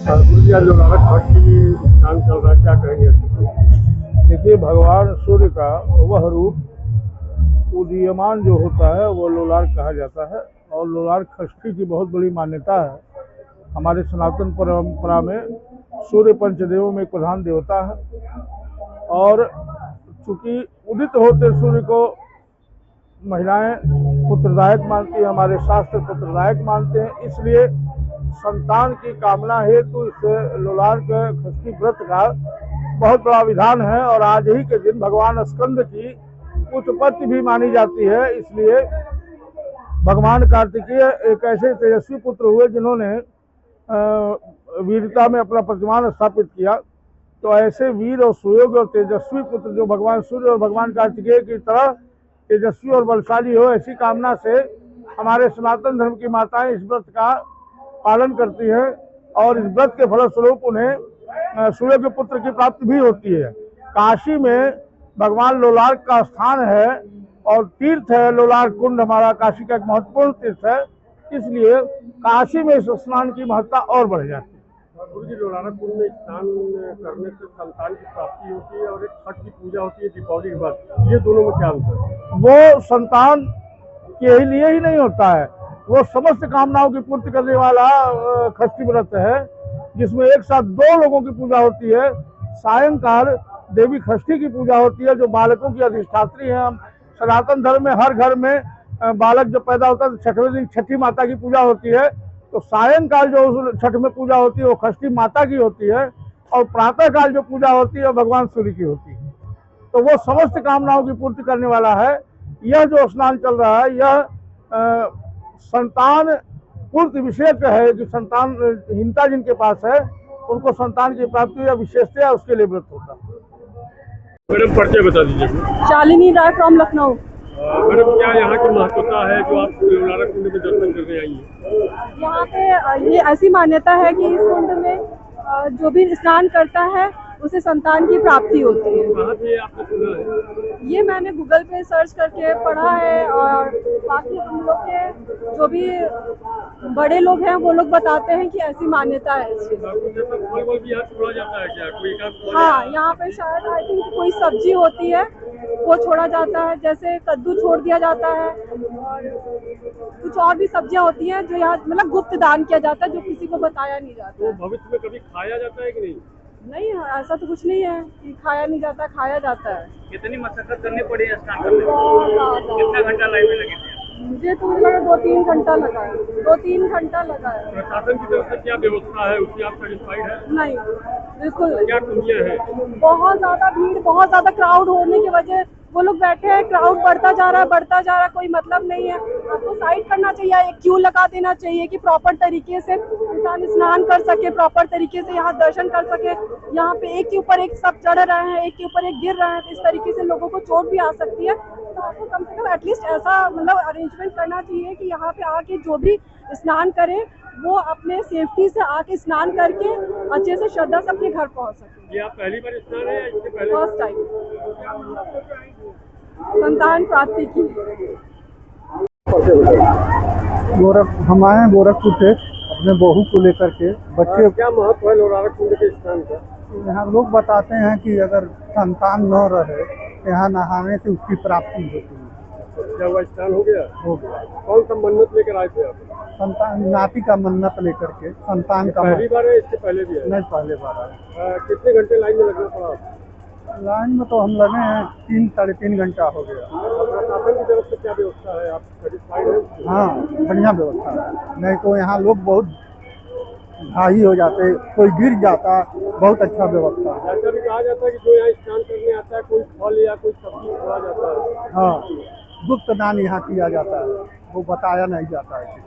लोनारक घाट की स्नान चल रहा है, क्या कहेंगे? देखिए, भगवान सूर्य का वह रूप उदीयमान जो होता है वो लोलार्क कहा जाता है। और लोलार्क षष्ठी की बहुत बड़ी मान्यता है। हमारे सनातन परंपरा में सूर्य पंचदेवों में एक प्रधान देवता है। और चूंकि उदित होते सूर्य को महिलाएं पुत्रदायक मानती है, हमारे शास्त्र पुत्रदायक मानते हैं, इसलिए संतान की कामना हेतु इस लोलार्क षष्ठी व्रत का बहुत बड़ा विधान है। और आज ही के दिन भगवान स्कंद की उत्पत्ति भी मानी जाती है। इसलिए भगवान कार्तिकेय एक ऐसे तेजस्वी पुत्र हुए जिन्होंने वीरता में अपना प्रतिमान स्थापित किया। तो ऐसे वीर और सुयोग्य और तेजस्वी पुत्र जो भगवान सूर्य और भगवान कार्तिकेय की तरह तेजस्वी और बलशाली हो, ऐसी कामना से हमारे सनातन धर्म की माताएं इस व्रत का पालन करती हैं। और इस व्रत के फलस्वरूप उन्हें सूर्य के पुत्र की प्राप्ति भी होती है। काशी में भगवान लोलार्क का स्थान है और तीर्थ है लोलार्क कुंड, हमारा काशी का एक महत्वपूर्ण तीर्थ है। इसलिए काशी में इस स्नान की महत्ता और बढ़ जाती है। गुरु जी, लोनारक कुंड में स्नान करने से संतान की प्राप्ति होती है और एक छठ की पूजा होती है दीपावली के बाद, ये दोनों में क्या अंतर है? वो संतान के लिए ही नहीं होता है, वो समस्त कामनाओं की पूर्ति करने वाला षष्ठी व्रत है, जिसमें एक साथ दो लोगों की पूजा होती है। सायंकाल देवी षष्ठी की पूजा होती है, जो बालकों की अधिष्ठात्री है। हम सनातन धर्म में हर घर में बालक जब पैदा होता है तो छठवें दिन छठी माता की पूजा होती है। तो सायंकाल जो छठ में पूजा होती है वो षष्ठी माता की होती है। और प्रातः काल जो पूजा होती है वो भगवान सूर्य की होती है। तो वो समस्त कामनाओं की पूर्ति करने वाला है। यह जो स्नान चल रहा है यह संतान पूर्ति विषयक है कि संतानहीनता जिनके पास है उनको संतान की प्राप्ति या विशेषता उसके लिए व्रत होता है। मैडम, परिचय बता दीजिए। शालिनी राय फ्रॉम लखनऊ। मैडम, क्या यहाँ की महत्वता है जो आप लोनारक कुंड में दर्शन करने आई हैं? यहाँ पे ये ऐसी मान्यता है कि इस कुंड में जो भी स्नान करता है उसे संतान की प्राप्ति होती है। कहाँ से आपने सुना है? ये मैंने गूगल पे सर्च करके पढ़ा है। और बाकी हम लोग के जो भी बड़े लोग हैं वो लोग बताते हैं कि ऐसी मान्यता है इस चीज़ की। फल भी यहाँ छोड़ा जाता है क्या? कोई हाँ, यहाँ पे शायद आई थिंक कोई सब्जी होती है वो छोड़ा जाता है, जैसे कद्दू छोड़ दिया जाता है और कुछ और भी सब्जियां होती हैं जो यहाँ मतलब गुप्त दान किया जाता है, जो किसी को बताया नहीं जाता तो है। भविष्य में कभी खाया जाता है कि नहीं? नहीं, ऐसा तो कुछ नहीं है कि खाया नहीं जाता, खाया जाता है। कितनी मशक्कत करनी पड़ी है स्नान करने में? बहुत ज़्यादा। कितना घंटा लाइन में लगे थे? मुझे तो लगा 2-3 घंटा लगा है। 2-3 घंटा लगा है। प्रशासन की तरफ से क्या व्यवस्था है, उससे आप सेटिस्फाइड है? नहीं, बिल्कुल नहीं। क्या कमियां है? बहुत ज्यादा भीड़, बहुत ज्यादा क्राउड होने की वजह वो लोग बैठे हैं, क्राउड बढ़ता जा रहा है, कोई मतलब नहीं है। आपको साइड करना चाहिए, एक क्यू लगा देना चाहिए कि प्रॉपर तरीके से इंसान स्नान कर सके, प्रॉपर तरीके से यहाँ दर्शन कर सके। यहाँ पे एक के ऊपर एक सब चढ़ रहे हैं, एक के ऊपर एक गिर रहे हैं, तो इस तरीके से लोगों को चोट भी आ सकती है। तो आपको कम से कम एटलीस्ट ऐसा मतलब अरेंजमेंट करना चाहिए कि यहाँ पे आके जो भी स्नान करे वो अपने सेफ्टी से आके स्नान करके अच्छे से श्रद्धा से अपने घर पहुँच सके। ये आप पहली बार स्नान है या इससे पहले? फर्स्ट टाइम संतान प्राप्ति की। हम आए हैं गोरखपुर से अपने बहू को लेकर के। बच्चे क्या महत्व है लोनारक कुंड के स्नान का? यहाँ लोग बताते हैं कि अगर संतान न रहे यहाँ नहाने से उसकी प्राप्ति होती है। क्या हुआ, स्नान हो गया? हो गया। कौन सा मन्नत लेकर आए थे आप? संतान नाती का मन्नत लेकर के संतान का पहली बार है, इससे पहले भी है? नहीं, पहले बार आए। कितने घंटे लाइन में लगना पड़ा आपको? लाइन में तो हम लगे हैं 3-3.5 घंटा हो गया। प्रशासन की तरफ से क्या व्यवस्था है, आप सेटिस्फाइड हैं? हाँ, बढ़िया व्यवस्था है। नहीं तो यहाँ लोग बहुत घाही हो जाते, कोई गिर जाता। बहुत अच्छा व्यवस्था है। ऐसा भी कहा जाता है कि जो यहाँ स्नान करने आता है कोई फल या कोई सब्जी छोड़ा जाता है। हाँ, गुप्त दान यहाँ किया जाता है, वो बताया नहीं जाता है।